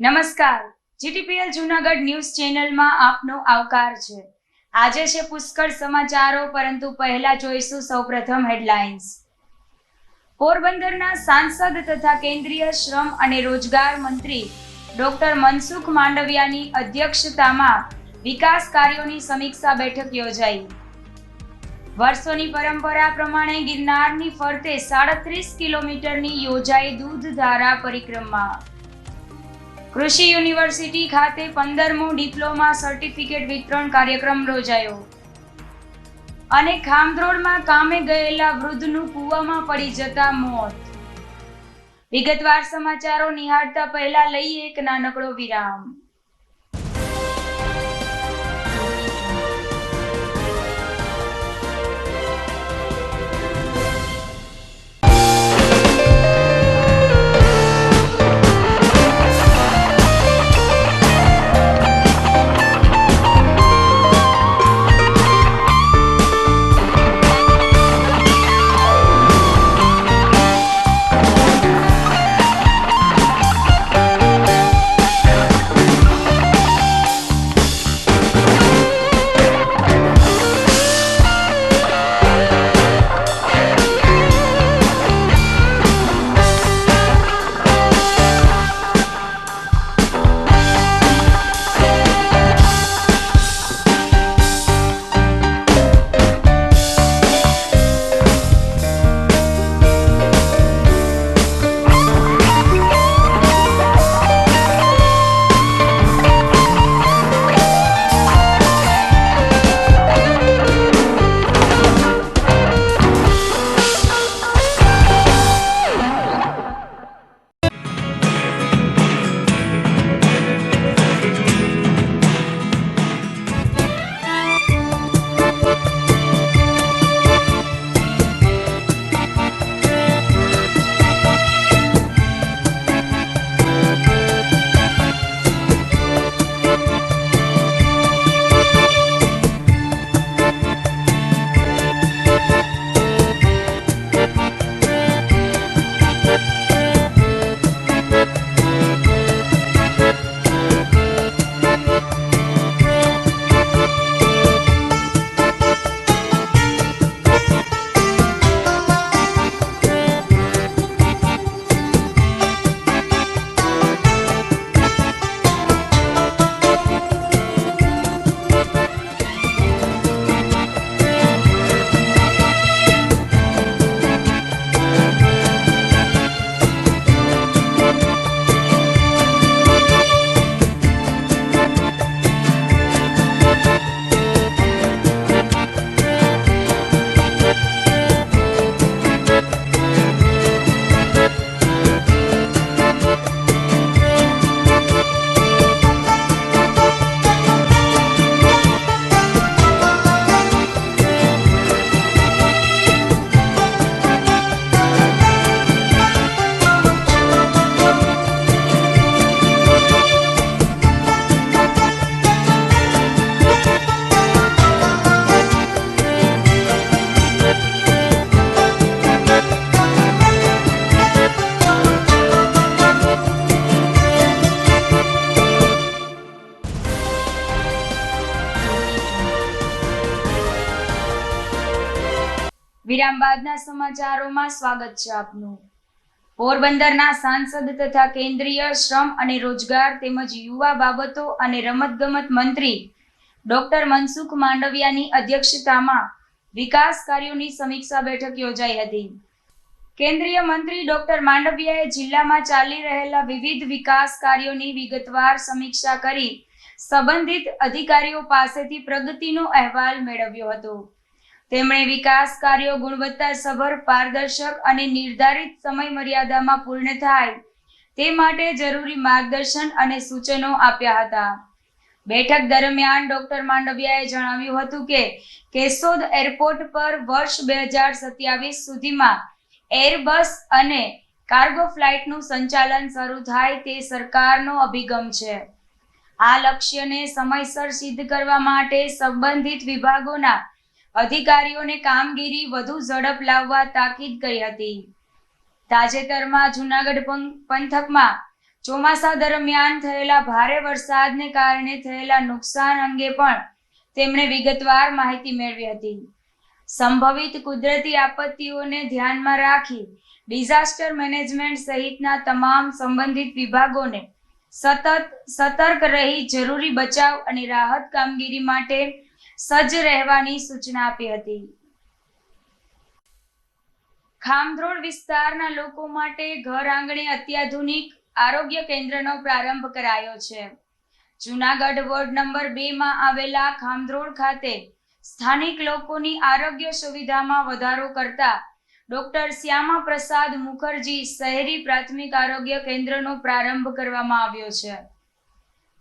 નમસ્કાર, GTPL Junagadh news ચેનલમાં આપનો આવકાર છે। આજે છે પુષ્કળ સમાચારો, પરંતુ પહેલા જોઈશું સૌપ્રથમ હેડલાઇન્સ। પોરબંદરના સાંસદ તથા કેન્દ્રીય શ્રમ અને રોજગાર મંત્રી ડોક્ટર મનસુખ માંડવિયાની અધ્યક્ષતામાં વિકાસ કાર્યોની સમીક્ષા બેઠક યોજાઈ। વર્ષોની પરંપરા પ્રમાણે ગિરનારની ફરતે 37 કિલોમીટરની યોજાઈ દૂધધારા પરિક્રમા। કૃષિ યુનિવર્સિટી ખાતે 15મો ડિપ્લોમા સર્ટિફિકેટ વિતરણ કાર્યક્રમ યોજાયો અને ખામધ્રોળમાં કામે ગયેલા વૃદ્ધનું કૂવામાં પડી જતા મોત। વિગતવાર સમાચારો નિહાળતા પહેલા લઈએ એક નાનકડો વિરામ। વિરામ બાદના સમાચારોમાં સ્વાગત છે આપનું। પોરબંદરના સાંસદ તથા કેન્દ્રીય શ્રમ અને રોજગાર તેમજ યુવા બાબતો અને રમતગમત મંત્રી ડોક્ટર મનસુખ માંડવિયાની અધ્યક્ષતામાં વિકાસ કાર્યોની સમીક્ષા બેઠક યોજાઈ હતી। કેન્દ્રીય મંત્રી ડોક્ટર માંડવિયાએ જિલ્લામાં ચાલી રહેલા વિવિધ વિકાસ કાર્યોની વિગતવાર સમીક્ષા કરી સંબંધિત અધિકારીઓ પાસેથી પ્રગતિનો અહેવાલ મેળવ્યો હતો। તેમણે વિકાસ કાર્યો ગુણવત્તાસભર, પારદર્શક અને નિર્ધારિત સમય મર્યાદામાં પૂર્ણ થાય તે માટે જરૂરી માર્ગદર્શન અને સૂચનો આપ્યા હતા। બેઠક દરમિયાન ડોક્ટર માંડવિયાએ જણાવ્યું હતું કે કેશોદ એરપોર્ટ પર વર્ષ 2027 સુધીમાં એરબસ અને કાર્ગો ફ્લાઇટનું સંચાલન શરૂ થાય તે સરકારનો અભિગમ છે। આ લક્ષ્યને સમયસર સિદ્ધ કરવા માટે સંબંધિત વિભાગોના અધિકારીઓને કામગીરી વધુ ઝડપ લાવવા તાકીદ કરી હતી। તાજેતરમાં જૂનાગઢ પંથકમાં ચોમાસા દરમિયાન થયેલા ભારે વરસાદને કારણે થયેલા નુકસાન અંગે પણ તેમણે વિગતવાર માહિતી મેળવી હતી. સંભવિત કુદરતી આપત્તિઓને ધ્યાનમાં રાખી ડિઝાસ્ટર મેનેજમેન્ટ સહિતના તમામ સંબંધિત વિભાગોને સતત સતર્ક રહી જરૂરી બચાવ અને રાહત કામગીરી માટે સજ્જ રહેવાની સૂચના આપી હતી. ખામધ્રોડ વિસ્તારના લોકો માટે ઘર આંગણે અત્યાધુનિક આરોગ્ય કેન્દ્રનો પ્રારંભ કરાયો છે. જૂનાગઢ વોર્ડ નંબર 2 માં આવેલા ખામધ્રોડ ખાતે સ્થાનિક લોકોની આરોગ્ય સુવિધામાં વધારો કરતા ડોક્ટર શ્યામા પ્રસાદ મુખર્જી શહેરી પ્રાથમિક આરોગ્ય કેન્દ્રનો પ્રારંભ કરવામાં આવ્યો છે.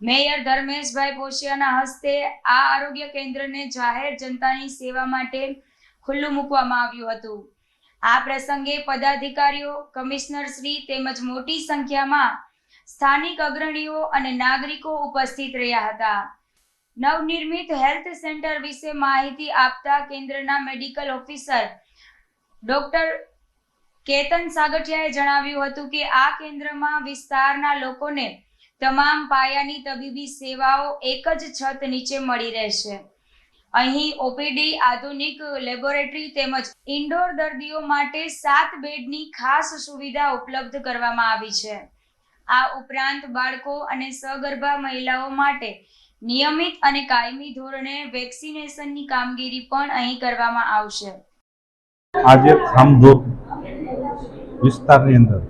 મેયર ધર્મેશભાઈ પોશિયાના હસ્તે આ આરોગ્ય કેન્દ્રને જાહેર જનતાની સેવા માટે ખુલ્લું મૂકવામાં આવ્યું હતું. આ પ્રસંગે પદાધિકારીઓ, કમિશનર શ્રી તેમજ મોટી સંખ્યામાં સ્થાનિક અગ્રણીઓ અને નાગરિકો ઉપસ્થિત રહ્યા હતા. નવનિર્મિત હેલ્થ સેન્ટર વિશે માહિતી આપતા કેન્દ્રના મેડિકલ ઓફિસર ડોક્ટર કેતન સાગઠિયાએ જણાવ્યું હતું કે આ કેન્દ્રમાં વિસ્તારના લોકોને તમામ પાયાની તબીબી સેવાઓ એક જ છત નીચે મળી રહેશે. અહીં ઓપીડી, આધુનિક લેબોરેટરી તેમજ ઇન્ડોર દર્દીઓ માટે 7 બેડની ખાસ સુવિધા ઉપલબ્ધ કરવામાં આવી છે. આ ઉપરાંત બાળકો અને સગર્ભા મહિલાઓ માટે નિયમિત અને કાયમી ધોરણે વેક્સિનેશનની કામગીરી પણ અહીં કરવામાં આવશે. આજે ખામધોધ વિસ્તારની અંદર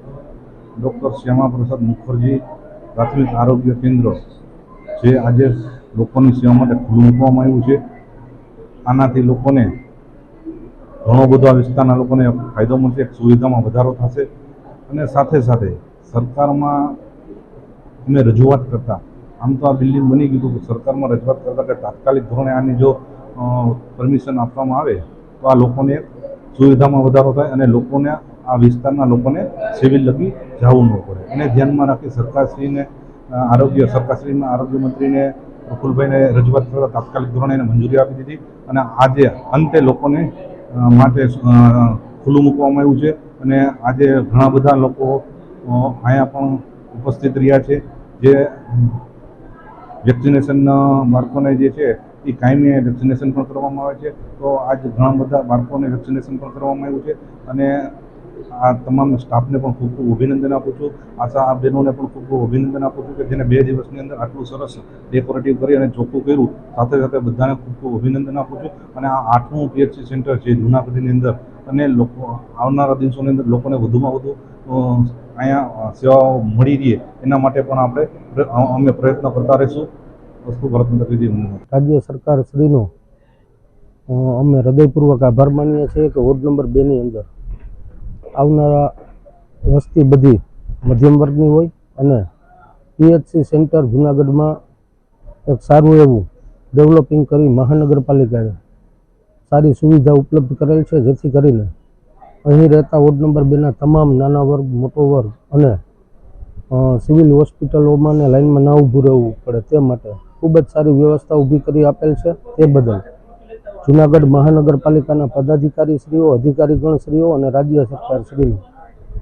ડૉક્ટર શ્યામા પ્રસાદ મુખર્જી પ્રાથમિક આરોગ્ય કેન્દ્ર જે આજે લોકોની સેવા માટે ખુલ્લું મૂકવામાં આવ્યું છે. આનાથી લોકોને ઘણો બધો આ વિસ્તારના લોકોને ફાયદો મળશે, સુવિધામાં વધારો થશે અને સાથે સાથે સરકારમાં અમે રજૂઆત કરતા, આમ તો આ બિલ્ડિંગ બની ગયું, સરકારમાં રજૂઆત કરતા કે તાત્કાલિક ધોરણે આની જો પરમિશન આપવામાં આવે તો આ લોકોને સુવિધામાં વધારો થાય અને લોકોને આ વિસ્તારના લોકોને સિવિલ લગી જવું ન પડે. એને ધ્યાનમાં રાખી સરકારશ્રીને સરકારશ્રીના આરોગ્ય મંત્રીને પ્રફુલભાઈને રજૂઆત કરતા તાત્કાલિક ધોરણે એને મંજૂરી આપી દીધી અને આજે અંતે લોકોને માટે ખુલ્લું મૂકવામાં આવ્યું છે. અને આજે ઘણા બધા લોકો અહીંયા પણ ઉપસ્થિત રહ્યા છે. જે વેક્સિનેશન બાળકોને જે છે એ કાયમી વેક્સિનેશન પણ કરવામાં આવે છે. તો આજે ઘણા બધા બાળકોને વેક્સિનેશન પણ કરવામાં આવ્યું છે અને આ તમામ સ્ટાફને પણ ખૂબ ખૂબ અભિનંદન આપું છું. આ બહેનોને પણ ખૂબ ખૂબ અભિનંદન આપું છું કે જેને 2 દિવસની અંદર આટલું સરસ ડેકોરેટિવ કરી અને ચોખ્ખું કર્યું. સાથે સાથે બધાને ખૂબ ખૂબ અભિનંદન આપું છું. અને આ 8મું PHC સેન્ટર છે જૂનાગઢની અંદર અને લોકો આવનારા દિવસોની અંદર લોકોને વધુમાં વધુ અહીંયા સેવાઓ મળી રહે એના માટે પણ અમે પ્રયત્ન કરતા રહીશું. વસ્તુ ભારત રાજ્ય સરકાર શ્રીનો અમે હૃદયપૂર્વક આભાર માનીએ છીએ કે વોર્ડ નંબર 2ની અંદર આવનારા વસ્તી બધી મધ્યમ વર્ગની હોય અને PHC સેન્ટર જૂનાગઢમાં એક સારું એવું ડેવલપિંગ કરી મહાનગરપાલિકાએ સારી સુવિધા ઉપલબ્ધ કરેલ છે, જેથી કરીને અહીં રહેતા વોર્ડ નંબર 2ના તમામ નાના વર્ગ, મોટો વર્ગ અને સિવિલ હોસ્પિટલોમાં ને લાઇનમાં ના ઊભું રહેવું પડે તે માટે ખૂબ જ સારી વ્યવસ્થા ઊભી કરી આપેલ છે. તે બદલ જૂનાગઢ મહાનગરપાલિકાના પદાધિકારીશ્રીઓ, અધિકારીગણશ્રીઓ અને રાજ્ય સરકારશ્રીનો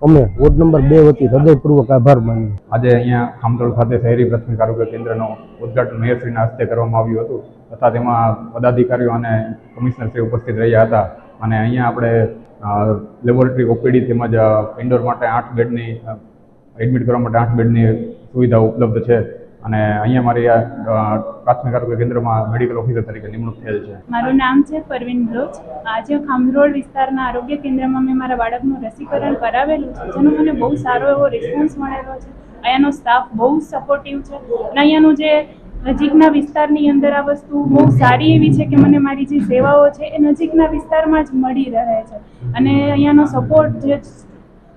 અમે વોર્ડ નંબર 2 વતી હૃદયપૂર્વક આભાર માનીએ. આજે અહીંયા ખામધોડ ખાતે શહેરી પ્રાથમિક આરોગ્ય કેન્દ્રનું ઉદ્ઘાટન મેયરશ્રીના હસ્તે કરવામાં આવ્યું હતું તથા તેમાં પદાધિકારીઓ અને કમિશનરશ્રી ઉપસ્થિત રહ્યા હતા. અને અહીંયા આપણે લેબોરેટરી, ઓપીડી તેમજ ઇન્ડોર માટે 8 બેડની એડમિટ કરવા માટે 8 બેડની સુવિધા ઉપલબ્ધ છે. અને અહીંયા મારી પ્રાથમિક આરોગ્ય કેન્દ્રમાં મેડિકલ ઓફિસર તરીકે નિમણૂક થયેલ છે. મારું નામ છે પરવીન બ્લોચ. આજે ખામરોડ વિસ્તારના આરોગ્ય કેન્દ્રમાં મેં મારા બાળકનું રસીકરણ કરાવેલું છે, જેનો મને બહુ સારો એવો રિસ્પોન્સ મળેલો છે. અહીંયાનો સ્ટાફ બહુ સપોર્ટિવ છે અને અહીંયાનું જે નજીકના વિસ્તારની અંદર આ વસ્તુ બહુ સારી એવી છે કે મને મારી જે સેવાઓ છે એ નજીકના વિસ્તારમાં જ મળી રહે છે. અને અહીંયાનો સપોર્ટ જે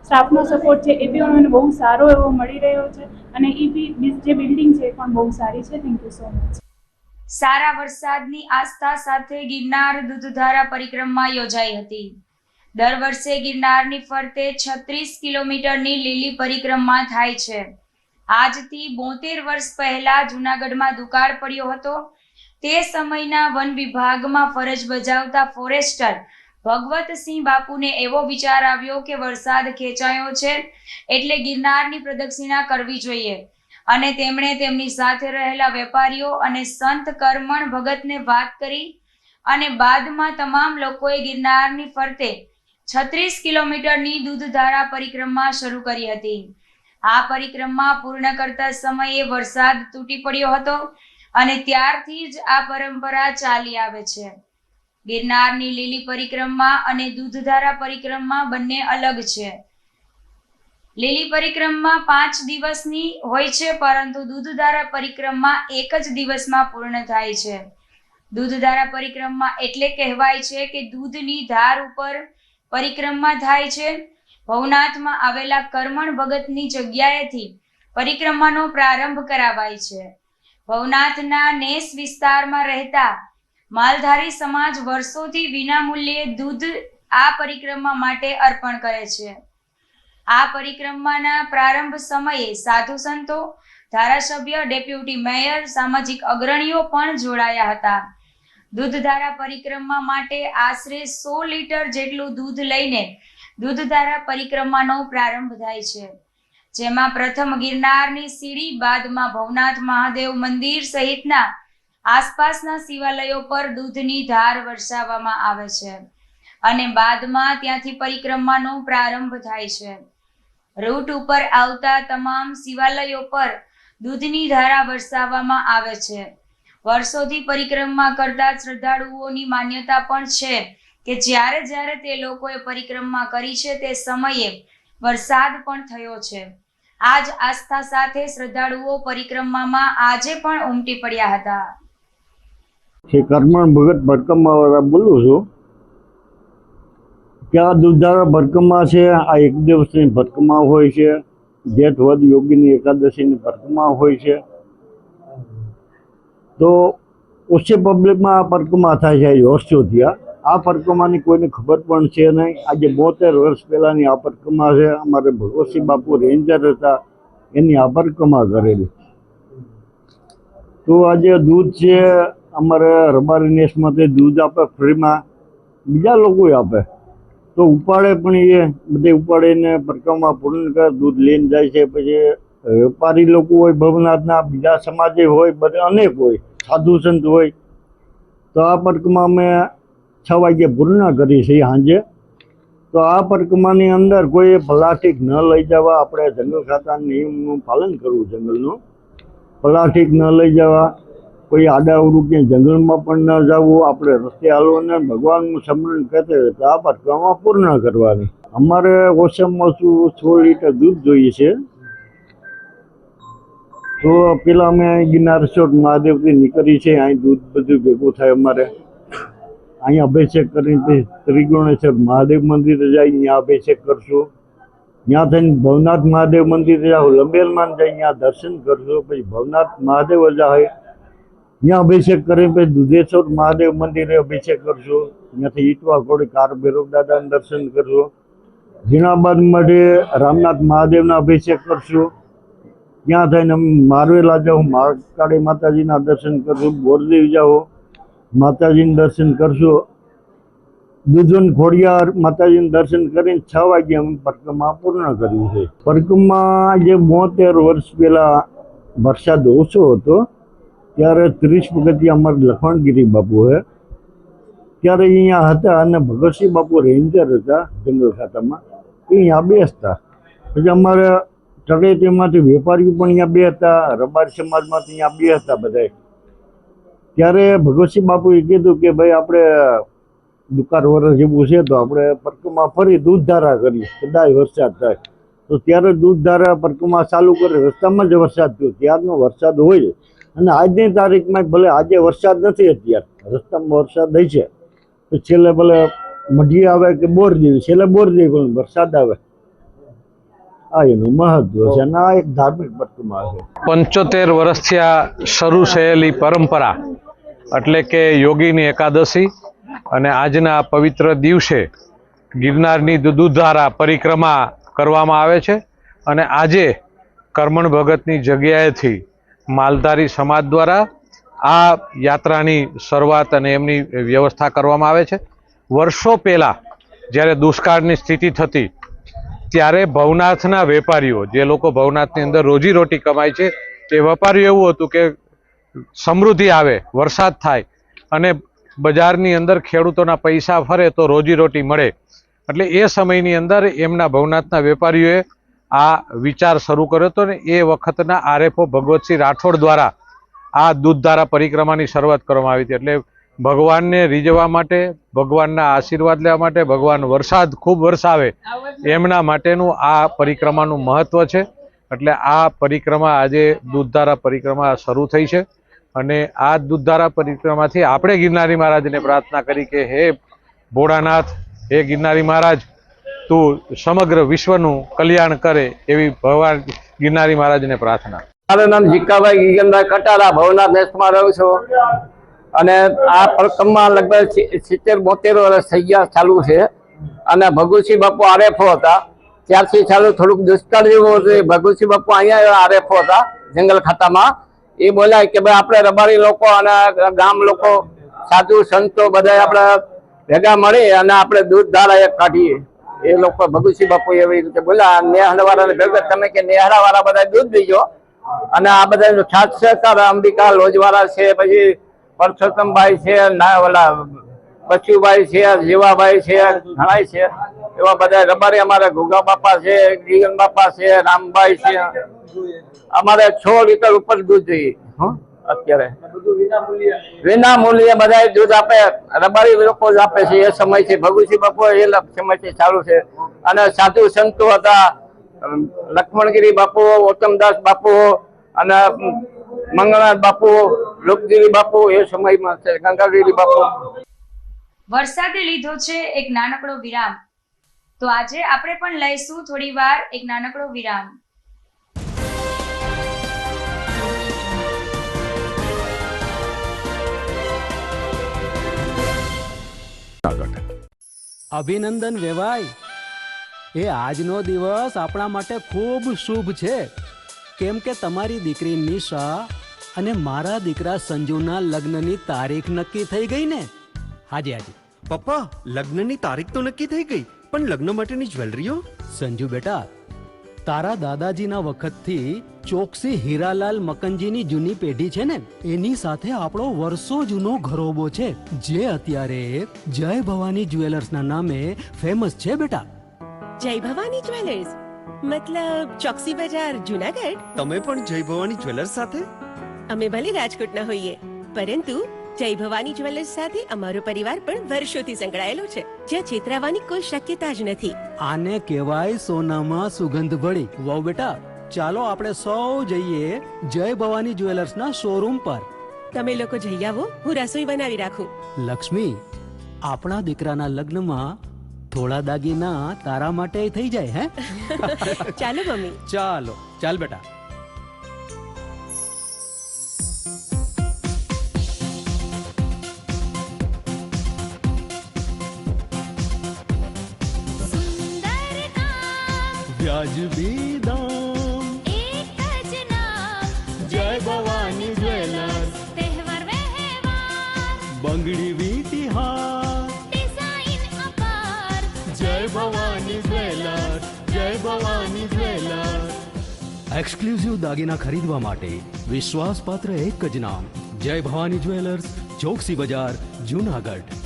સ્ટાફનો સપોર્ટ છે એ બી મને બહુ સારો એવો મળી રહ્યો છે અને એ બી જે બિલ્ડિંગ છે એ પણ બહુ સારી છે. Thank you so much. સારા વરસાદની આસ્થા સાથે ગિરનાર દૂધધારા પરિક્રમા યોજાઈ હતી. દર વર્ષે ગિરનારની ફરતે 36 કિલોમીટરની લીલી પરિક્રમા થાય છે. આજથી 72 વર્ષ પહેલા જૂનાગઢમાં દુકાળ પડ્યો હતો. તે સમયના વન વિભાગમાં ફરજ બજાવતા ફોરેસ્ટર ભગવતસિંહ બાપુને એવો વિચાર આવ્યો કે વરસાદ ખેંચાયો છે એટલે ગિરનારની પ્રદક્ષિણા કરવી જોઈએ અને તેમણે તેમની સાથે રહેલા વેપારીઓ અને સંત કર્મણ ભગતને વાત કરી અને બાદમાં તમામ લોકોએ ગિરનારની ફરતે 36 કિલોમીટરની દૂધધારા પરિક્રમા શરૂ કરી હતી. આ પરિક્રમા પૂર્ણ કરતા સમયે વરસાદ તૂટી પડ્યો હતો અને ત્યારથી જ આ પરંપરા ચાલી આવે છે. ગિરનારની લીલી પરિક્રમા અને દૂધધારા પરિક્રમા બંને અલગ છે. લીલી પરિક્રમા 5 દિવસની હોય છે, પરંતુ દૂધધારા પરિક્રમા એક જ દિવસમાં પૂર્ણ થાય છે. દૂધધારા પરિક્રમા એટલે કહેવાય છે કે દૂધની ધાર ઉપર પરિક્રમા થાય છે. ભવનાથમાં આવેલા કર્મણ ભગતની જગ્યાએથી પરિક્રમાનો પ્રારંભ કરાવાય છે. ભવનાથના નેસ વિસ્તારમાં રહેતા માલધારી સમાજ વર્ષોથી વિનામૂલ્યે દૂધ આ પરિક્રમા માટે અર્પણ કરે છે. આ પરિક્રમાના પ્રારંભ સમયે સાધુ સંતો, ધારાસભ્ય, ડેપ્યુટી મેયર, સામાજિક અગ્રણીઓ પણ જોડાયા હતા. દૂધધારા પરિક્રમા માટે આશરે 100 લીટર જેટલું દૂધ લઈને દૂધધારા પરિક્રમાનો પ્રારંભ થાય છે, જેમાં પ્રથમ ગિરનારની સીડી, બાદમાં ભવનાથ મહાદેવ મંદિર સહિતના આસપાસના શિવાલયો પર દૂધની ધાર વરસાવવામાં આવે છે અને બાદમાં ત્યાંથી પરિક્રમાનો પ્રારંભ થાય છે. રૂટ ઉપર આવતા તમામ શિવાલયો પર દૂધની ધારા વરસાવવામાં આવે છે. વર્ષોથી પરિક્રમા કરતા શ્રદ્ધાળુઓની માન્યતા પણ છે કે જ્યારે તે લોકોએ પરિક્રમા કરી છે તે સમયે વરસાદ પણ થયો છે. આ જ આસ્થા સાથે શ્રદ્ધાળુઓ પરિક્રમામાં આજે પણ ઉમટી પડ્યા હતા. શ્રી કર્મણ ભગત ભરકમાવાળા બોલું છું કે આ દૂધધારા ભરકમા છે, આ એક દિવસની ભરકમા હોય છે. જેઠ વદ યોગીની એકાદશીની ભરકમા હોય છે. તો ઓછી પબ્લિકમાં આ પરિક્રમા થાય છે વર્ષોથી. આ પરિક્રમાની કોઈને ખબર પણ છે નહીં. આજે 72 વર્ષ પહેલાંની આ પરિક્રમા છે. અમારે ભગવતસિંહ બાપુ રેન્જર હતા, એની આ પરિક્રમા કરેલી. તો આજે દૂધ છે, અમારે રબારી નેસમાંથી દૂધ આપે ફ્રીમાં, બીજા લોકો આપે તો ઉપાડે પણ એ બધે ઉપાડીને પરિક્રમા પૂર્ણ કરે, દૂધ લઈને જાય છે. પછી વેપારી લોકો હોય, ભવનાથના બીજા સમાજે હોય, બધા અનેક હોય, સાધુ સંત હોય. તો આ પરિક્રમા અમે 6 વાગ્યે પૂર્ણ કરી છે સાંજે. તો આ પરિક્રમાની અંદર કોઈ પ્લાસ્ટિક ન લઈ જવા, આપણે જંગલ ખાતાના નિયમનું પાલન કરવું. જંગલનું પ્લાસ્ટિક ન લઈ જવા, કોઈ આડાઅવડું ક્યાંય જંગલમાં પણ ન જવું, આપણે રસ્તે હાલવાને ભગવાનનું સ્મરણ કરते હોય તો આ પરિક્રમા પૂર્ણ કરવાની. અમારે ઓછામાં ઓછું 100 લીટર દૂધ જોઈએ છે. તો પેલા અમે ગિરનાર રિસોર્ટ મહાદેવથી નીકળી છે, અહીં દૂધ બધું ભેગું થાય. અમારે અહીંયા અભિષેક કરીને ત્રિગુણેશ્વર મહાદેવ મંદિરે જાય, ત્યાં અભિષેક કરશું. ત્યાં થઈને ભવનાથ મહાદેવ મંદિરે જાઓ, લંબેલમાં જાય, ત્યાં દર્શન કરશું. પછી ભવનાથ મહાદેવ જાય, ત્યાં અભિષેક કરીને પછી દુધેશ્વર મહાદેવ મંદિરે અભિષેક કરશું. ત્યાંથી ઈટવા ઘોડી કાર ભૈરવ દાદાના દર્શન કરશું. ઝીણાબાદ માટે રામનાથ મહાદેવના અભિષેક કરશું. ત્યાં થઈને અમે મારવેલા જાઉં, મહાકાળી માતાજીના દર્શન કરશું. બોરદેવ જાઓ, માતાજીના દર્શન કરશું. દૂધન ખોડિયાર માતાજીના દર્શન કરીને 6 વાગ્યે અમે પરિક્રમા પૂર્ણ કરી છે. પરિક્રમા જે 72 વર્ષ પહેલાં વરસાદ ઓછો હતો ત્યારે 30 પગથિયા અમારે લખણગીરી બાપુ છે, ત્યારે અહીંયા હતા અને ભગતસિંહ બાપુ રેન્જર હતા જંગલ ખાતામાં, એ અહીંયા બેસતા. પછી અમારે તળેટીમાંથી વેપારીઓ પણ અહીંયા બેસતા, રબારી સમાજમાંથી અહીંયા બેસતા બધા. ત્યારે ભગવતસિંહ બાપુએ કીધું કે ભાઈ આપણે દુકાળ વર્ષ જેવું છે તો આપણે પરિક્રમા ફરી દૂધધારા કરીએ, કદાચ વરસાદ થાય તો. ત્યારે દૂધધારા પરિક્રમા ચાલુ કરી. રસ્તામાં જ વરસાદ થયો, ત્યારનો વરસાદ હોય. અને આજની તારીખમાં ભલે આજે વરસાદ નથી, અત્યારે રસ્તામાં વરસાદ હોય છે તો છેલ્લે ભલે મઢી આવે કે બોર જેવી, છેલ્લે બોર જેવી પણ વરસાદ આવે. આ એનું મહત્વ છે અને આ એક ધાર્મિક પરિક્રમા છે. 75 વર્ષથી આ શરૂ થયેલી પરંપરા એટલે કે યોગીની એકાદશી અને આજના પવિત્ર દિવસે ગિરનારની દૂધધારા પરિક્રમા કરવામાં આવે છે. અને આજે કર્મણ ભગતની જગ્યાએથી માલધારી સમાજ દ્વારા આ યાત્રાની શરૂઆત અને એમની વ્યવસ્થા કરવામાં આવે છે. વર્ષો પહેલાં જ્યારે દુષ્કાળની સ્થિતિ થતી ત્યારે ભવનાથના વેપારીઓ, જે લોકો ભવનાથની અંદર રોજીરોટી કમાય છે, તે વેપારીઓ એવું હતું કે સમૃદ્ધિ આવે, વરસાદ થાય અને બજારની અંદર ખેડૂતોના પૈસા ફરે તો રોજીરોટી મળે. એટલે એ સમયની અંદર એમના ભવનાથના વેપારીઓએ આ વિચાર શરૂ કર્યો હતો ને એ વખતના આરએફઓ ભગવતસિંહ રાઠોડ દ્વારા આ દૂધધારા પરિક્રમાની શરૂઆત કરવામાં આવી હતી. એટલે ભગવાનને રીઝવવા માટે, ભગવાનના આશીર્વાદ લેવા માટે, ભગવાન વરસાદ ખૂબ વરસાવે એમના માટેનું આ પરિક્રમાનું મહત્વ છે. એટલે આ પરિક્રમા આજે દૂધધારા પરિક્રમા શરૂ થઈ છે અને આ દૂધધારા પરિક્રમાથી આપણે ગિરનારી મહારાજને પ્રાર્થના કરી કે હે ભોળાનાથ, હે ગિરનારી મહારાજ, તું સમગ્ર વિશ્વનું કલ્યાણ કરે, એવી ભગવાન ગિરનારી મહારાજને પ્રાર્થના. મારું નામ જીકાભાઈ ગીગનભાઈ કટારા, ભવનાથ નેસમાં રહું છું અને આ પરિક્રમા લગભગ 70-72 વર્ષ થઈ ગયા ચાલુ છે. અને ભગુસિંહ બાપુ આરએફઓ હતા ત્યારથી ચાલુ. થોડુંક દુષ્કાળ જેવું હતું. ભગુસિંહ બાપુ અહીંયા આરએફઓ હતા જંગલ ખાતામાં. એ બોલાય કે ભાઈ આપણે રબારી લોકો અને ગામ લોકો, સાધુ સંતો બધા આપણે ભેગા મળી અને આપણે દૂધધારા એક કાઢીએ. એ લોકો ભગુસિંહ બાપુ એવી રીતે બોલ્યા. નેહડાવાળાને ભેગા તમે કે નેહડાવાળા બધા દૂધ દીજો અને આ બધા સાથ સહકાર અંબિકા લોજવાળા છે, પછી પરસોત્તમભાઈ છે, ના ઓલા બચુભાઈ છે, જીવાભાઈ છે, ઘણા છે એવા બધા રબારી. અમારે ઘુગા બાપા છે, ગીગન બાપા છે, રામભાઈ છે. અમારે 6 લીટર ઉપર દૂધ જોઈએ અત્યારે વિના મૂલ્યે બધા દૂધ આપે. રબારી લોકો જ આપે છે. એ સમયથી ભગુસિંહ બાપુ એ સમયથી ચાલુ છે. અને સાધુ સંતો હતા, લક્ષ્મણગીરી બાપુ, ઓતમદાસ બાપુ અને મંગળનાથ બાપુ, લોકગીરી બાપુ એ સમયમાં છે, ગંગાગીરી બાપુ. વરસાદે લીધો છે એક નાનકડો વિરામ, તો આજે આપણે પણ લઈશું થોડી વાર એક નાનકડો વિરામ. અભિનંદન વેવાય, એ આજનો દિવસ આપણા માટે ખૂબ શુભ છે, કેમ કે તમારી દીકરી નિશા અને મારા દીકરા સંજુના લગ્નની તારીખ નક્કી થઈ ગઈ ને. હાજી હાજી પપ્પા, લગ્નની તારીખ તો નક્કી થઈ ગઈ, પણ લગ્ન માટેની જ્વેલરીઓ? સંજુ બેટા, તારા દાદાજીના વખતથી ચોકસી હીરાલાલ મકનજીની જૂની પેઢી છે ને, એની સાથે આપણો વર્ષો જૂનો ઘરોબો છે, જે અત્યારે જય ભવાની જ્વેલર્સના નામે ફેમસ છે બેટા. જય ભવાની જ્વેલર્સ મતલબ ચોકસી બજાર, જુનાગઢ? તમે પણ જય ભવાની જ્વેલર્સ સાથે? અમે ભલે રાજકોટના હોઈએ, પરંતુ જય ભવાની જ્વેલર્સ સાથે અમારો પરિવાર પણ વર્ષોથી સંકળાયેલો છે, જ્યાં છેતરાવાની કોઈ શક્યતા જ નથી. આને કહેવાય સોનામાં સુગંધ ભળી. વાવ બેટા, ચાલો આપણે સૌ જઈએ જય ભવાની જ્વેલર્સના શોરૂમ પર. તમે લોકો જઈ આવો, હું રસોઈ બનાવી રાખું. લક્ષ્મી, આપણા દીકરાના લગ્નમાં થોડા દાગીના તારા માટે થઈ જાય. હે ચાલો મમ્મી. ચાલો ચાલ બેટા. વ્યાજબી દામ, એક જ નામ, જય ભવાની જ્વેલર્સ. તહેવાર વ્યવહાર, બંગડી વીટી હાર, ડિઝાઇન અપાર, જય ભવાની જ્વેલર્સ, જય ભવાની જ્વેલર્સ. એક્સક્લુઝિવ દાગીના ખરીદવા માટે વિશ્વાસપાત્ર એક જ નામ, જય ભવાની જ્વેલર્સ, ચોકસી બજાર, જુનાગઢ.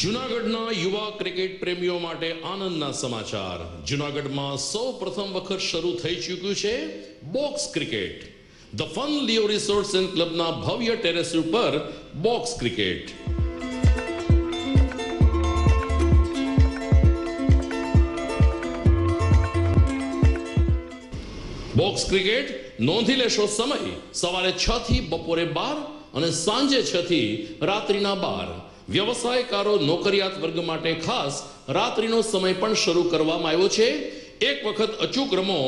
જૂનાગઢના યુવા ક્રિકેટ પ્રેમીઓ માટે આનંદના સમાચાર. જૂનાગઢમાં સૌ પ્રથમ વખત શરૂ થઈ ચૂક્યું છે box cricket. The fun Leo resorts and ક્લબના ભવ્ય ટેરેસ ઉપર બોક્સ ક્રિકેટ. બોક્સ ક્રિકેટ નોંધી લેશો સમય સવારે 6 થી બપોરે 12 અને સાંજે 6 થી રાત્રિના 12. વ્યવસાયકારો, નોકરિયાત વર્ગ માટે ખાસ રાત્રિનો સમય પણ શરૂ કરવામાં આવ્યો છે. એક વખત અચૂક રમો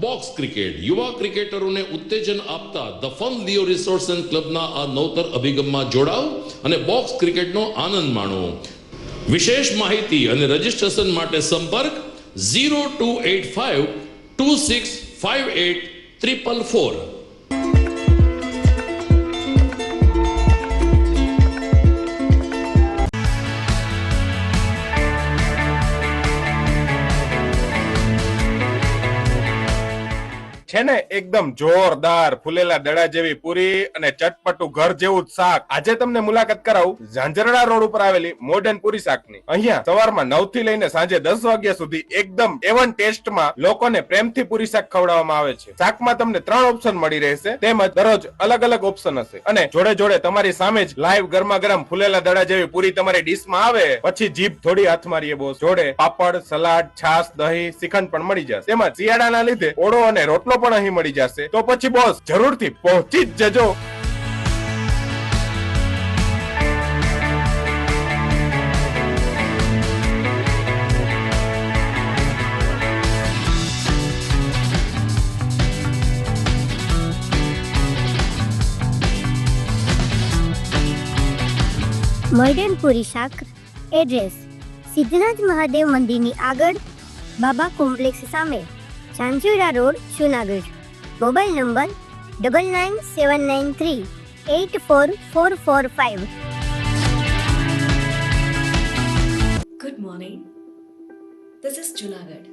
બોક્સ ક્રિકેટ. યુવા ક્રિકેટરોને ઉત્તેજન આપતા the fun Leo resorts and ક્લબના આ નવતર અભિગમમાં જોડાઓ અને બોક્સ ક્રિકેટનો આનંદ માણો. વિશેષ માહિતી અને રજીસ્ટ્રેશન માટે સંપર્ક 0285 2658 444. છે ને એકદમ જોરદાર ફૂલેલા દડા જેવી પૂરી અને ચટપટું ઘર જેવું જ શાક. આજે તમને મુલાકાત કરાવું ઝાંઝરડા રોડ ઉપર આવેલી મોડર્ન પૂરી શાકની. અહીંયા સવારમાં 9 થી લઈને સાંજે 10 વાગ્યા સુધી એકદમ એવન ટેસ્ટમાં લોકોને પ્રેમથી પૂરી શાક ખવડાવવામાં આવે છે. શાકમાં તમને 3 ઓપ્શન મળી રહેશે, તેમજ દરરોજ અલગ અલગ ઓપ્શન હશે અને જોડે જોડે તમારી સામે જ લાઈવ ગરમા ગરમ ફૂલેલા દડા જેવી પૂરી તમારી ડીશમાં આવે પછી જીભ થોડી હાથ મારીએ બોસ. જોડે પાપડ, સલાડ, છાશ, દહીં, શ્રીખંડ પણ મળી જશે. તેમજ શિયાળાના લીધે ઓળો અને રોટલો પણ અહીં મળી જશે. તો પછી બોસ જરૂરથી પહોંચી જ જજો. મોડર્ન પૂરી શાક. એડ્રેસ સિદ્ધનાથ મહાદેવ મંદિરની આગળ, બાબા કોમ્પ્લેક્સ સામે, Zanzarda road, Junagadh. Mobile number 9979384445. Good morning. This is Junagadh.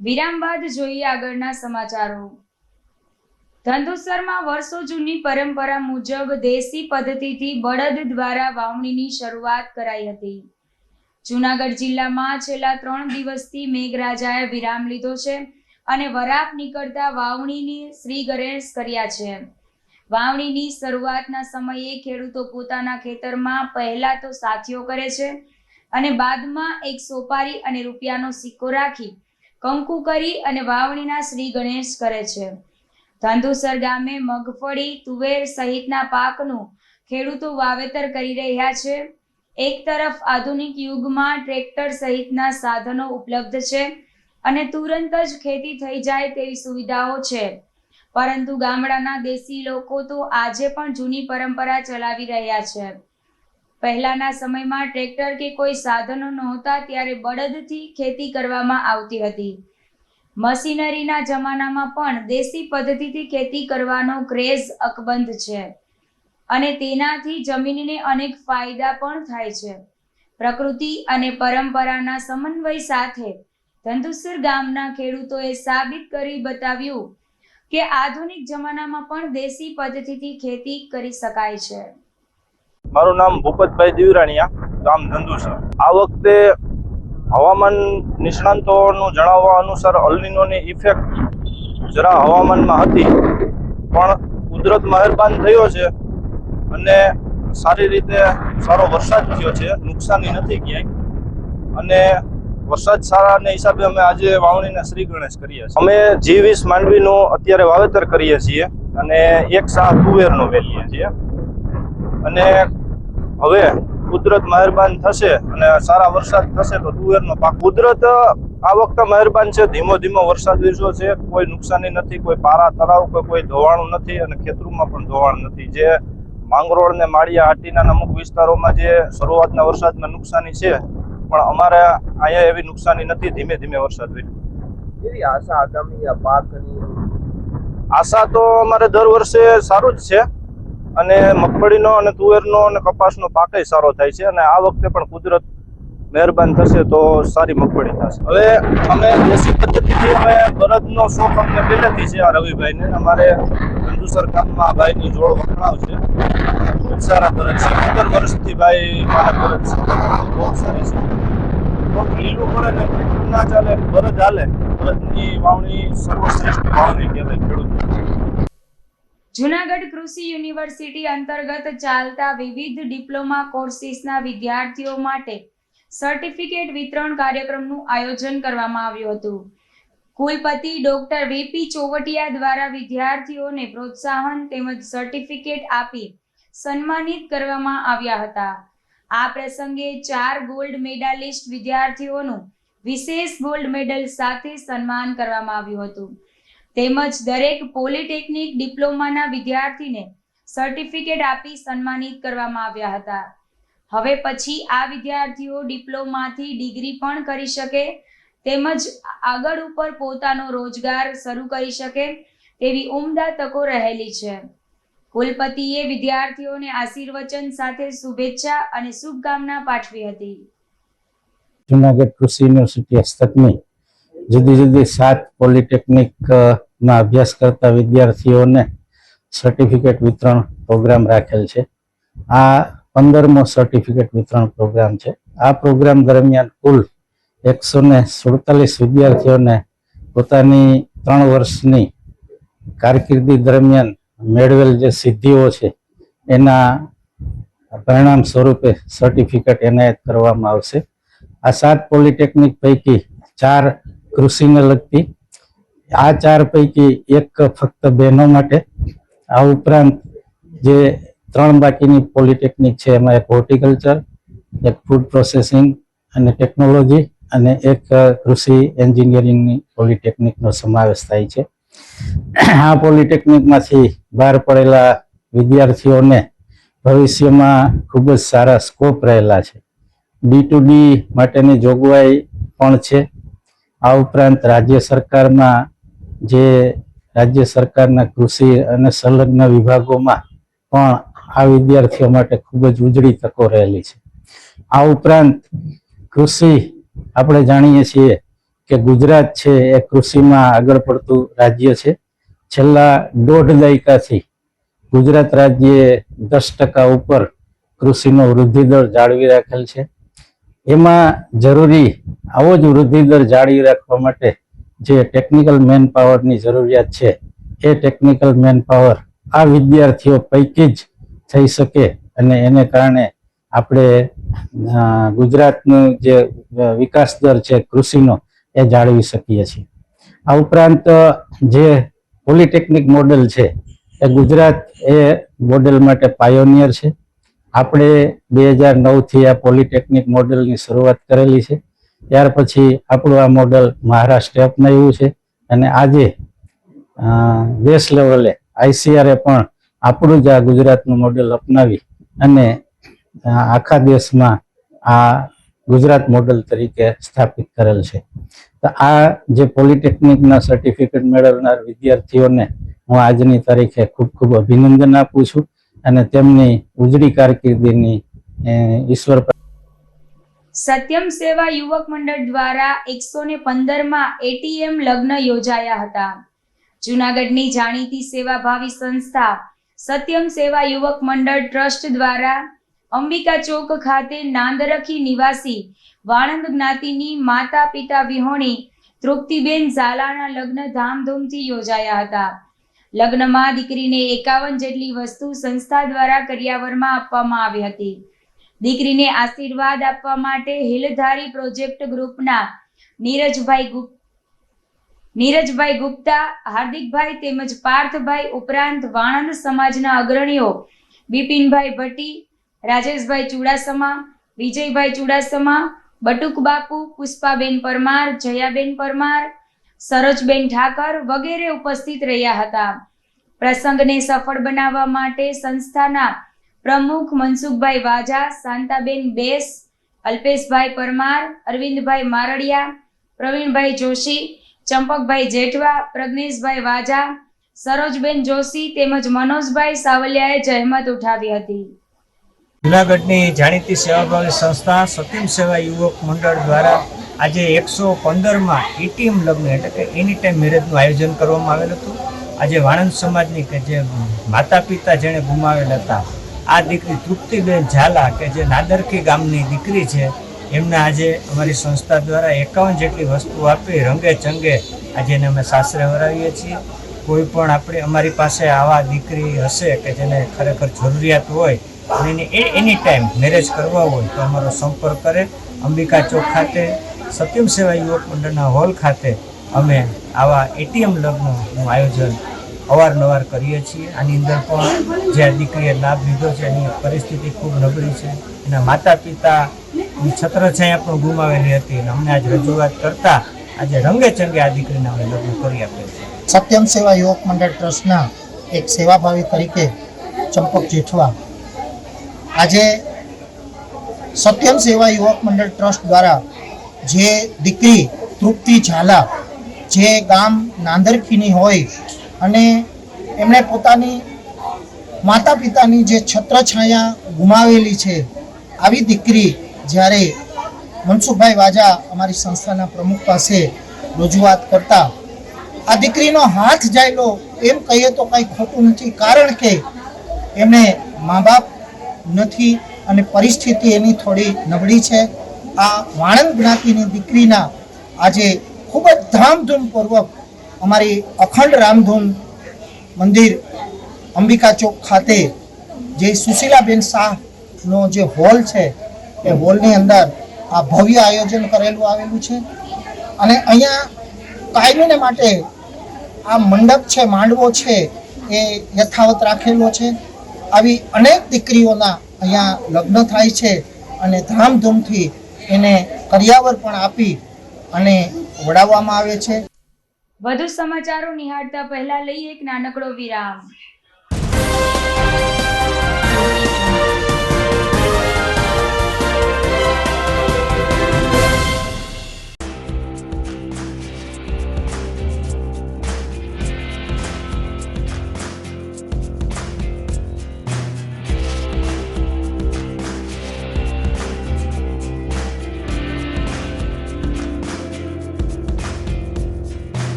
વિરામ બાદ જોઈએ આગળના સમાચારો. ધંધુસરમાં વર્ષો જૂની પરંપરા મુજબ દેશી પદ્ધતિથી બળદ દ્વારા વાવણીની શરૂઆત કરાઈ હતી. જૂનાગઢ જિલ્લામાં છેલ્લા 3 દિવસથી મેઘરાજાએ વિરામ લીધો છે અને વરાપ નીકળતા વાવણીની શ્રી ગણેશ કર્યા છે. વાવણીની શરૂઆતના સમયે ખેડૂતો પોતાના ખેતરમાં પહેલા તો સાથીઓ કરે છે અને બાદમાં એક સોપારી અને રૂપિયાનો સિક્કો રાખી કંકુ કરી અને વાવણીના શ્રી ગણેશ કરે છે. ધંધુસર ગામે મગફળી, તુવેર સહિતના પાકનું ખેડૂતો વાવેતર કરી રહ્યા છે. એક તરફ આધુનિક યુગમાં ટ્રેક્ટર સહિતના સાધનો ઉપલબ્ધ છે અને તુરંત જ ખેતી થઈ જાય તેવી સુવિધાઓ છે, પરંતુ ગામડાના દેશી લોકો તો આજે પણ જૂની પરંપરા ચલાવી રહ્યા છે. પહેલાના સમયમાં ટ્રેક્ટર કે કોઈ સાધનો નહોતા ત્યારે બળદથી ખેતી કરવામાં આવતી હતી. મશીનરીના જમાનામાં પણ દેશી પદ્ધતિથી ખેતી કરવાનો ક્રેઝ અકબંધ છે અને તેનાથી જમીનને અનેક ફાયદા પણ થાય છે. પ્રકૃતિ અને પરંપરાના સમન્વય સાથે ધંધુસર ગામના ખેડૂતોએ સાબિત કરી બતાવ્યું કે આધુનિક જમાનામાં પણ દેશી પદ્ધતિથી ખેતી કરી શકાય છે. મારું નામ ભૂપતભાઈ દીવરાણીયા, ગામ ધંધુસર. આ વખતે હવામાન નિષ્ણાંતોનું જણાવવા અનુસાર અલ્નિનોની ઇફેક્ટ જરા હવામાનમાં હતી, પણ કુદરત મહેરબાન થયો છે અને સારી રીતે સારો વરસાદ થયો છે, નુકસાની નથી ક્યાંય. અને વરસાદ સારાને હિસાબે અમે આજે વાવણીના શ્રી ગણેશ કરીએ છીએ. અમે G20 માંડવીનું અત્યારે વાવેતર કરીએ છીએ અને 1 સા તુવેરનો વેલીએ છીએ. અને હવે કુદરત મહેરબાન થશે અને સારા વરસાદ થશે તો તુવેરનો પાક. કુદરત આ વખતે મહેરબાન છે, ધીમો ધીમો વરસાદ વીરસો છે, કોઈ નુકસાની નથી, કોઈ પારા તળાવ કોઈ ધોવાણું નથી અને ખેતરોમાં પણ ધોવાણ નથી. જે માંગરોળ ને માળિયા હાટીના અમુક વિસ્તારોમાં જે શરૂઆતના વરસાદમાં નુકસાની છે, પણ અમારે અહીંયા એવી નુકસાની નથી, ધીમે ધીમે વરસાદ વીર્યો. કેવી આશા આગામી પાકની? આશા તો અમારે દર વર્ષે સારું જ છે અને મગફળીનો અને તુવેરનો અને કપાસનો પાક સારો થાય છે અને આ વખતે પણ કુદરત મહેરબાન થશે તો સારી મગફળી થશે. હવે અમે દેશી પદ્ધતિથી અમે બળદનો શોખ અમને પહેલેથી છે. આ રવિભાઈને અમારે ધંધુસર ગામમાં ભાઈની જોડ વખણાવ છે. ખૂબ સારા બળદ છે. 15 વર્ષથી ભાઈ મારા બળદ છે. બહુ સારી છે. તો લીલું પડે ને પીળું ના ચાલે, બળદ હાલે. બળદની વાવણી સર્વશ્રેષ્ઠ વાવણી કહેવાય ખેડૂત. જૂનાગઢ કૃષિ યુનિવર્સિટી અંતર્ગત ચાલતા વિવિધ ડિપ્લોમા કોર્સીસના વિદ્યાર્થીઓ માટે સર્ટિફિકેટ વિતરણ કાર્યક્રમનું આયોજન કરવામાં આવ્યું હતું. કુલપતિ ડોક્ટર વીપી ચોવટિયા દ્વારા વિદ્યાર્થીઓને પ્રોત્સાહન તેમજ સર્ટિફિકેટ આપી સન્માનિત કરવામાં આવ્યા હતા. આ પ્રસંગે 4 ગોલ્ડ મેડાલિસ્ટ વિદ્યાર્થીઓનું વિશેષ ગોલ્ડ મેડલ સાથે સન્માન કરવામાં આવ્યું હતું. તેમજ દરેક પોલિટેકનિક ડિપ્લોમાના વિદ્યાર્થીને સર્ટિફિકેટ આપી સન્માનિત કરવામાં આવ્યા હતા. હવે પછી આ વિદ્યાર્થીઓ ડિપ્લોમાથી ડિગ્રી પણ કરી શકે તેમજ આગળ ઉપર પોતાનો રોજગાર શરૂ કરી શકે તેવી ઉમદા તકો રહેલી છે. કુલપતિએ વિદ્યાર્થીઓને આશીર્વચન સાથે શુભેચ્છા અને શુભકામના પાઠવી હતી. જૂનાગઢ કૃષિ યુનિવર્સિટી હસ્તકની જુદી જુદી 7 પોલિટેકનિકમાં અભ્યાસ કરતા વિદ્યાર્થીઓને સર્ટિફિકેટ વિતરણ પ્રોગ્રામ રાખેલ છે. આ 15મો સર્ટિફિકેટ વિતરણ પ્રોગ્રામ છે. આ પ્રોગ્રામ દરમિયાન કુલ 147 વિદ્યાર્થીઓને પોતાની 3 વર્ષની કારકિર્દી દરમિયાન મેળવેલ જે સિદ્ધિઓ છે એના પરિણામ સ્વરૂપે સર્ટિફિકેટ એનાયત કરવામાં આવશે. આ 7 પોલિટેકનિક પૈકી 4 કૃષિને લગતી, આ 4 પૈકી એક ફક્ત બહેનો માટે. આ ઉપરાંત જે 3 બાકીની પોલિટેકનિક છે એમાં એક હોર્ટિકલ્ચર, એક ફૂડ પ્રોસેસિંગ અને ટેકનોલોજી અને એક કૃષિ એન્જિનિયરિંગની પોલિટેકનિકનો સમાવેશ થાય છે. આ પોલિટેકનિકમાંથી બહાર પડેલા વિદ્યાર્થીઓને ભવિષ્યમાં ખૂબ જ સારા સ્કોપ રહેલા છે. D2D માટેની જોગવાઈ પણ છે. આ ઉપરાંત રાજ્ય સરકારના કૃષિ અને સંલગ્ન વિભાગોમાં પણ આ વિદ્યાર્થીઓ માટે ખૂબ જ ઉજળી તકો રહેલી છે. આ ઉપરાંત કૃષિ આપણે જાણીએ છીએ કે ગુજરાત છે એ કૃષિમાં આગળ પડતું રાજ્ય છે. છેલ્લા 1.5 દાયકાથી ગુજરાત રાજ્યે 10% ઉપર કૃષિનો વૃદ્ધિદર જાળવી રાખેલ છે. એમાં જરૂરી આવો જ વૃદ્ધિદર જાળવી રાખવા માટે જે ટેકનિકલ મેન પાવરની જરૂરિયાત છે એ ટેકનિકલ મેન પાવર આ વિદ્યાર્થીઓ પૈકી જ થઈ શકે અને એને કારણે આપણે ગુજરાતનો જે વિકાસ દર છે કૃષિનો એ જાળવી શકીએ છીએ. આ ઉપરાંત જે પોલિટેકનિક મોડેલ છે એ ગુજરાત એ મોડેલ માટે પાયોનિયર છે. આપણે 2009થી આ પોલિટેકનિક મોડેલની શરૂઆત કરેલી છે. ત્યાર પછી આપણું આ મોડેલ મહારાષ્ટ્રે અપનાવ્યું છે અને આજે દેશ લેવલે ICR પણ આપણું જ આ ગુજરાતનું મોડેલ અપનાવી અને આખા દેશમાં આ ગુજરાત મોડેલ તરીકે સ્થાપિત કરેલ છે. તો આ જે પોલિટેકનિકના સર્ટિફિકેટ મેળવનાર વિદ્યાર્થીઓને હું આજની તારીખે ખૂબ ખૂબ અભિનંદન આપું છું અને તેમની ઉજળી કારકિર્દીની ઈશ્વર. સત્યમ સેવા યુવક મંડળ દ્વારા 115માં ATM લગ્ન યોજાયા હતા. જૂનાગઢની જાણીતી સેવાભાવી સંસ્થા સત્યમ સેવા યુવક મંડળ ટ્રસ્ટ દ્વારા અંબિકા ચોક ખાતે નાંદરખી નિવાસી વાણંદ જ્ઞાતિની માતા પિતા વિહોણી તૃપ્તિબેન ઝાલાના લગ્ન ધામધૂમથી યોજાયા હતા. લગ્નમાં દીકરીને 51 જેટલી વસ્તુ સંસ્થા દ્વારા કરિયાવરમાં આપવામાં આવી હતી. દીકરીને આશીર્વાદ આપવા માટે હિલધારી પ્રોજેક્ટ ગ્રુપના નીરજભાઈ ગુપ્તા, હાર્દિકભાઈ તેમજ પાર્થભાઈ ઉપરાંત વાણંદ સમાજના અગ્રણીઓ બિપિનભાઈ ભટ્ટી, રાજેશભાઈ ચુડાસમા, વિજયભાઈ ચુડાસમા, બટુક બાપુ, પુષ્પાબેન પરમાર, જયાબેન પરમાર, સરોજબેન ઠાકર વગેરે ઉપસ્થિત રહ્યા હતા. પ્રસંગને સફળ બનાવવા માટે સંસ્થાના પ્રમુખ મનસુખભાઈ વાજા, શાંતાબેન બેસ, અલ્પેશભાઈ પરમાર, અરવિંદભાઈ મારડિયા, પ્રવીણભાઈ જોશી, ચંપકભાઈ જેઠવા, પ્રજ્ઞેશભાઈ વાજા, સરોજબેન જોશી તેમજ મનોજભાઈ સાવલિયાએ જહેમત ઉઠાવી હતી. જૂનાગઢની જાણીતી સેવાભાવી સંસ્થા સત્યમ સેવા યુવક મંડળ દ્વારા આજે 115માં એટીએમ લગ્ન એટલે કે એની ટાઈમ મેરેજનું આયોજન કરવામાં આવેલ હતું. આજે વાણંદ સમાજની કે જે માતા પિતા જેણે ગુમાવેલ હતા, આ દીકરી તૃપ્તિબેન ઝાલા કે જે નાદરકી ગામની દીકરી છે, એમને આજે અમારી સંસ્થા દ્વારા 51 જેટલી વસ્તુ આપી રંગે ચંગે આજે એને અમે સાસરે વરાવીએ છીએ. કોઈ પણ અમારી પાસે આવા દીકરી હશે કે જેને ખરેખર જરૂરિયાત હોય અને એની ટાઈમ મેરેજ કરવા હોય તો અમારો સંપર્ક કરે. અંબિકા ચોક ખાતે સત્યમ સેવા યુવક મંડળના હોલ ખાતે અમે આવા એટીએમ લગ્નનું આયોજન અવારનવાર કરીએ છીએ. આની અંદર પણ જે આ દીકરીએ લાભ લીધો છે એની પરિસ્થિતિ ખૂબ નબળી છે. એના માતા પિતાની છત્રછાયા પણ ગુમાવેલી હતી અને અમને આજ રજૂઆત કરતા આજે રંગે ચંગે આ દીકરીને અમે લગ્ન કરી આપીએ છીએ. સત્યમ સેવા યુવક મંડળ ટ્રસ્ટના એક સેવાભાવી તરીકે ચંપક જેઠવા આજે સત્યમ સેવા યુવક મંડળ ટ્રસ્ટ દ્વારા જે દીકરી તૃપ્તિ ઝાલા જે ગામ નાંદરખીની હોય અને એમણે પોતાની માતા પિતાની જે છત્રછાયા ગુમાવેલી છે, આવી દીકરી જ્યારે મનસુખભાઈ વાજા અમારી સંસ્થાના પ્રમુખ પાસે રજૂઆત કરતા આ દીકરીનો હાથ જાયલો એમ કહીએ તો કંઈ ખોટું નથી. કારણ કે એમને મા બાપ નથી અને પરિસ્થિતિ એની થોડી નબળી છે. આ વાણંદ જ્ઞાતિની દીકરીના આજે ખૂબ જ ધામધૂમપૂર્વક અમારી અખંડ રામધૂન મંદિર અંબિકા ચોક ખાતે જે સુશીલાબેન શાહનો જે હોલ છે એ હોલની અંદર આ ભવ્ય આયોજન કરેલું આવેલું છે અને અહીંયા કાયમીને માટે આ મંડપ છે, માંડવો છે એ યથાવત રાખેલો છે. આવી અનેક દીકરીઓના અહીંયા લગ્ન થાય છે અને ધામધૂમથી એને કરિયાવર પણ આપી અને વડાવવામાં આવે છે. વધુ સમાચારો નિહાળતા પહેલા લઈએ એક નાનકડો વિરામ.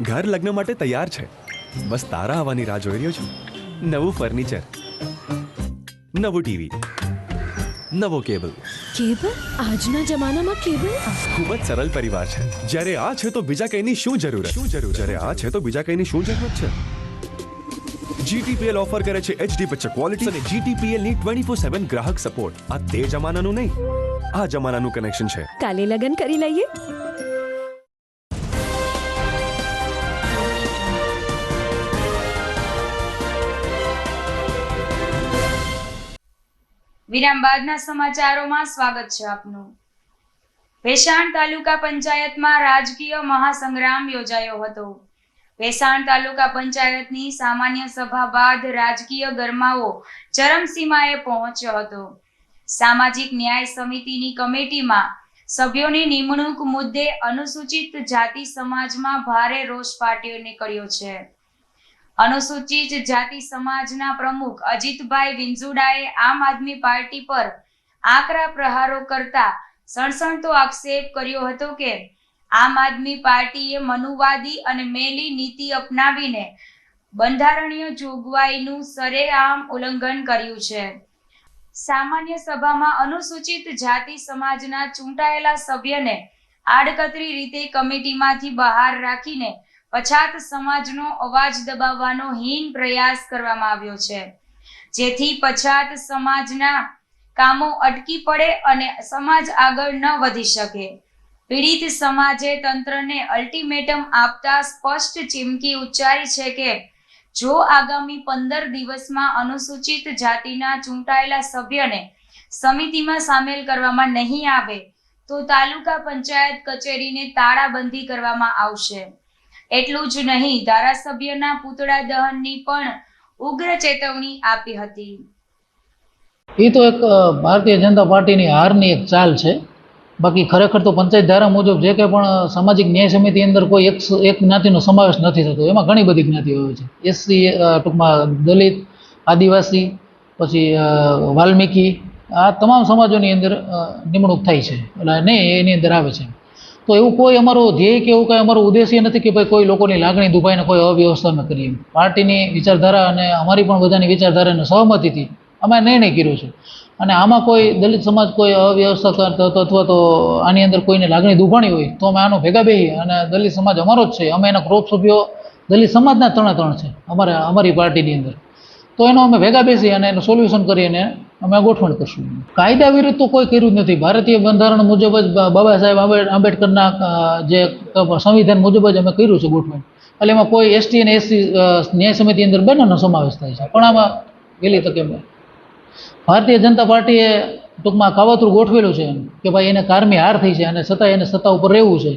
ઘર લગ્ન માટે તૈયાર છે, બસ તારા આવવાની રાહ જોઈ રહ્યો છું. નવું ફર્નિચર, નવું ટીવી, નવો કેબલ. કેબલ? આજના જમાનામાં કેબલ? ખૂબ જ સરળ પરિવાર છે. જ્યારે આ છે તો બીજા કઈની શું જરૂરત? જ્યારે આ છે તો બીજા કઈની શું જરૂરત છે? GTPL ઓફર કરે છે HD પિક્ચર ક્વોલિટી અને GTPL ની 24/7 ગ્રાહક સપોર્ટ. આ તે જમાનાનું નહીં, આ જમાનાનું કનેક્શન છે. કાલે લગન કરી લઈએ. વિરામ બાદના સમાચારોમાં સ્વાગત છે આપનું. ભેસાણ તાલુકા પંચાયતમાં રાજકીય મહાસંગ્રામ યોજાયો હતો. ભેસાણ તાલુકા પંચાયતની સામાન્ય સભા બાદ રાજકીય ગરમાવો ચરમસીમાએ પહોંચ્યો હતો. સામાજિક ન્યાય સમિતિની કમિટીમાં સભ્યોની નિમણૂક મુદ્દે અનુસૂચિત જાતિ સમાજમાં ભારે રોષ ફાટી નીકળ્યો છે. અનુસૂચિત જાતિ સમાજના પ્રમુખ અજીતભાઈ વિંજુડાએ આમ આદમી પાર્ટી પર આકરા પ્રહારો કરતા સણસણતો આક્ષેપ કર્યો હતો કે આમ આદમી પાર્ટીએ મનુવાદી અને મેલી નીતિ અપનાવીને બંધારણીય જોગવાઈનું સરેઆમ ઉલ્લંઘન કર્યું છે. સામાન્ય સભામાં અનુસૂચિત જાતિ સમાજના ચૂંટાયેલા સભ્યને આડકતરી રીતે કમિટીમાંથી બહાર રાખીને પછાત સમાજનો અવાજ દબાવવાનો હીન પ્રયાસ કરવામાં આવ્યો છે, જેથી પછાત સમાજના કામો અટકી પડે અને સમાજ આગળ ન વધી શકે. પીડિત સમાજે તંત્રને અલ્ટિમેટમ આપતા સ્પષ્ટ ચીમકી ઉચ્ચારી છે કે જો આગામી 15 દિવસમાં અનુસૂચિત જાતિના ચૂંટાયેલા સભ્યને સમિતિમાં સામેલ કરવામાં નહીં આવે તો તાલુકા પંચાયત કચેરીને તાળાબંધી કરવામાં આવશે. એટલું જ નહીં, ધારાસભ્યના પૂતળા દહનની પણ ઉગ્ર ચેતવણી આપી હતી. એ તો એક ભારતીય જનતા પાર્ટીની હારની એક ચાલ છે. બાકી ખરેખર તો પંચાયત ધારા મુજબ જે કંઈ પણ સામાજિક ન્યાય સમિતિ અંદર કોઈ એક જ્ઞાતિનો સમાવેશ નથી થતો. એમાં ઘણી બધી જ્ઞાતિઓ હોય છે. એસસી, ટૂંકમાં દલિત, આદિવાસી, પછી વાલ્મીકી, આ તમામ સમાજોની અંદર નિમણૂક થાય છે, એટલે નહીં એની અંદર આવે છે. તો એવું કોઈ અમારો ધ્યેય કે એવું કાંઈ અમારો ઉદ્દેશ્ય નથી કે ભાઈ કોઈ લોકોની લાગણી દુભાઈને કોઈ અવ્યવસ્થા ન કરીએ. પાર્ટીની વિચારધારા અને અમારી પણ બધાની વિચારધારાને સહમતિથી અમે નિર્ણય કર્યો છે. અને આમાં કોઈ દલિત સમાજ કોઈ અવ્યવસ્થા કરતો અથવા તો આની અંદર કોઈને લાગણી દુભાણી હોય તો અમે આનો ભેગા બેસી, અને દલિત સમાજ અમારો જ છે, અમે એના ક્રોપ સભ્યો દલિત સમાજના 3 છે અમારી પાર્ટીની અંદર. તો એનો અમે ભેગા બેસી અને એનું સોલ્યુશન કરીને અમે ગોઠવણ કરશું. કાયદા વિરુદ્ધ તો કોઈ કર્યું જ નથી. ભારતીય બંધારણ મુજબ જ બાબા સાહેબ આંબેડકરના જે સંવિધાન મુજબ જ અમે કર્યું છે ગોઠવણ. એટલે એમાં કોઈ એસટી અને એસસી ન્યાય સમિતિ અંદર બંનેનો સમાવેશ થાય છે. પણ આમાં વહેલી તકે ભારતીય જનતા પાર્ટીએ ટૂંકમાં કાવતરું ગોઠવેલું છે કે ભાઈ એને કારમી હાર થઈ છે અને છતાં એને સત્તા ઉપર રહેવું છે.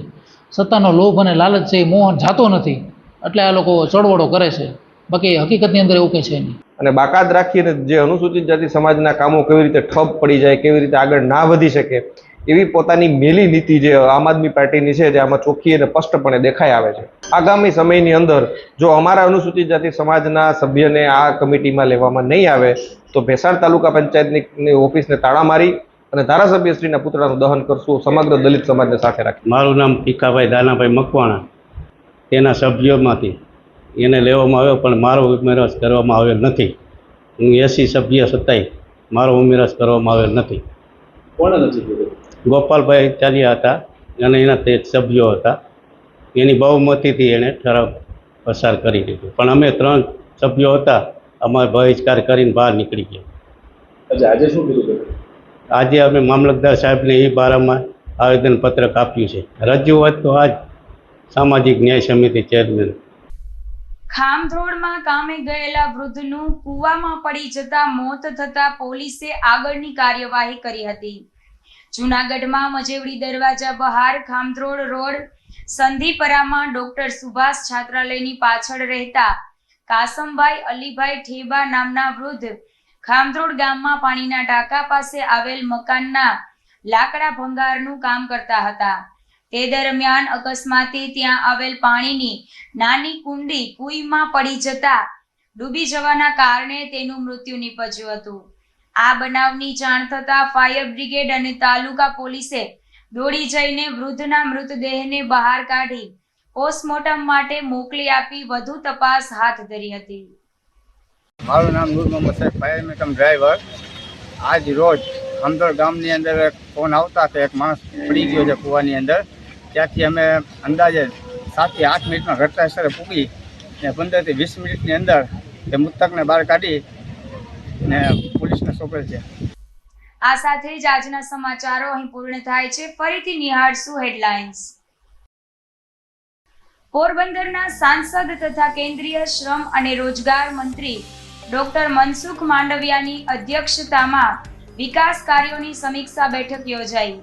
સત્તાનો લોભ અને લાલચ છે એ મોહન જાતો નથી, એટલે આ લોકો ચળવળો કરે છે. બાકી હકીકતની અંદર એવું કંઈ છે નહીં. અને બાકાત રાખીને જે અનુસૂચિત જાતિ સમાજના કામો કેવી રીતે ઠપ પડી જાય, કેવી રીતે આગળ ના વધી શકે, એવી પોતાની મેલી નીતિ જે આમ આદમી પાર્ટીની છે, જે આમાં ચોખ્ખી અને સ્પષ્ટપણે દેખાઈ આવે છે. આગામી સમયની અંદર જો અમારા અનુસૂચિત જાતિ સમાજના સભ્યને આ કમિટીમાં લેવામાં નહીં આવે તો ભેસાણ તાલુકા પંચાયતની ઓફિસને તાળા મારી અને ધારાસભ્યશ્રીના પુતળાનું દહન કરશું, સમગ્ર દલિત સમાજને સાથે રાખી. મારું નામ ભીખાભાઈ દાનાભાઈ મકવાણા, તેના સભ્યોમાંથી એને લેવામાં આવ્યો, પણ મારો ઉમેરાશ કરવામાં આવેલ નથી. હું એસી સભ્ય છતાંય મારો ઉમેરાશ કરવામાં આવેલ નથી. કોણે નથી કીધું? ગોપાલભાઈ ચાલ્યા હતા અને એના તે સભ્યો હતા. એની બહુમતીથી એણે ઠરાવ પસાર કરી દીધો, પણ અમે 3 સભ્યો હતા, અમારે બહિષ્કાર કરીને બહાર નીકળી ગયા. આજે શું કીધું? આજે અમે મામલતદાર સાહેબને એ બારામાં આવેદનપત્રક આપ્યું છે. રજૂઆત તો આજ સામાજિક ન્યાય સમિતિ ચેરમેન. ખામધ્રોડમાં કામે ગયેલા વૃદ્ધનું કૂવામાં પડી જતા મોત થતા પોલીસે આગળની કાર્યવાહી કરી હતી. જૂનાગઢમાં મજેવડી દરવાજા બહાર ખામધ્રોડ રોડ સંધીપરામાં ડોક્ટર સુભાષ છાત્રાલયની પાછળ રહેતા કાસમભાઈ અલીભાઈ ઠેબા નામના વૃદ્ધ ખામધ્રોડ ગામમાં પાણીના ટાંકા પાસે આવેલ મકાનના લાકડા ભંગારનું કામ કરતા હતા. તે દરમિયાન અકસ્માતે ત્યાં આવેલ પાણીની નાની કુંડી કુઈમાં પડી જતા ડૂબી જવાના કારણે તેનું મૃત્યુ નીપજ્યું હતું. આ બનાવની જાણ થતા ફાયર બ્રિગેડ અને તાલુકા પોલીસે દોડી જઈને વૃદ્ધના મૃતદેહને બહાર કાઢી પોસ્ટમોર્ટમ માટે મોકલી આપી વધુ તપાસ હાથ ધરી હતી. મારું નામ નૂર મોહમ્મદ સાહેબ, ફાયર મેકમ ડ્રાઈવર. આજ રોજ ખામધોડ ગામની અંદર એક ફોન આવતા તો એક માણસ પડી ગયો છે કૂવાની અંદર. ત્યાંથી અમે અંદાજે 7 થી 8 મિનિટમાં ઘટના સ્થળે પૂગી ને 15 થી 20 મિનિટની અંદર તે મૃતકને બહાર કાઢી ને પોલીસને સોંપેલ છે. આ સાથે જ આજના સમાચારો અહીં પૂર્ણ થાય છે. ફરીથી નિહાળશું હેડલાઇન્સ. પોરબંદરના સાંસદ તથા કેન્દ્રીય શ્રમ અને રોજગાર મંત્રી ડોક્ટર મનસુખ માંડવિયાની અધ્યક્ષતામાં વિકાસ કાર્યોની સમીક્ષા બેઠક યોજાઈ.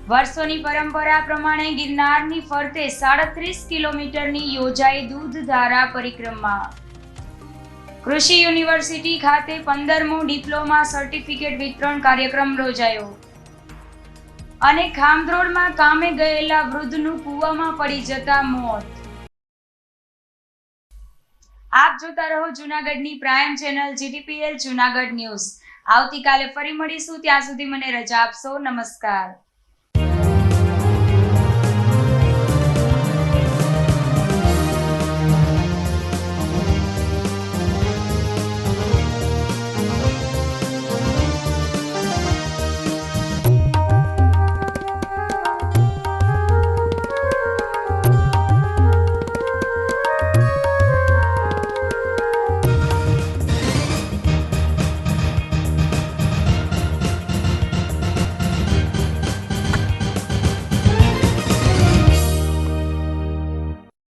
વર્ષોની પરંપરા પ્રમાણે ગિરનારની ફરતે 37 કિલોમીટરની યોજાઈ દૂધધારા પરિક્રમા. કૃષિ યુનિવર્સિટી ખાતે 15મો ડિપ્લોમા સર્ટિફિકેટ વિતરણ કાર્યક્રમ યોજાયો. અને ખામધ્રોડમાં કામે ગયેલા વૃદ્ધનું કૂવામાં પડી જતા મોત. આપ જોતા રહો જૂનાગઢની prime channel GTPL Junagadh news. આવતીકાલે ફરી મળીશું, ત્યાં સુધી મને રજા આપશો. નમસ્કાર.